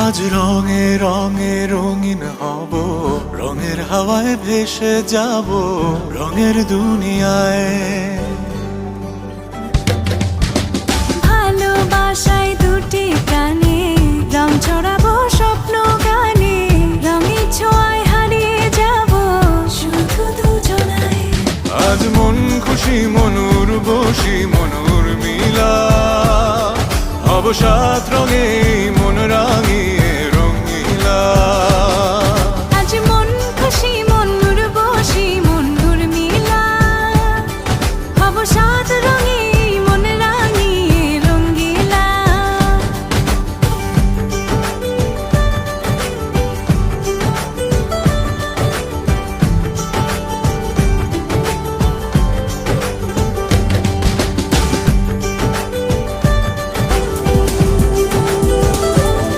আজ রঙে রঙে রঙিন হব, রঙের হাওয়ায় ভেসে যাব রঙের দুনিয়ায়। ভালোবাসায় দুটি প্রাণে রং ছড়াবো স্বপ্ন গানে, রঙের ছোঁয়ায় হারিয়ে যাব শুধু দুজনায়। আজ মন খুশি মনুর বসি মনুর মিলা, হব সাত রঙে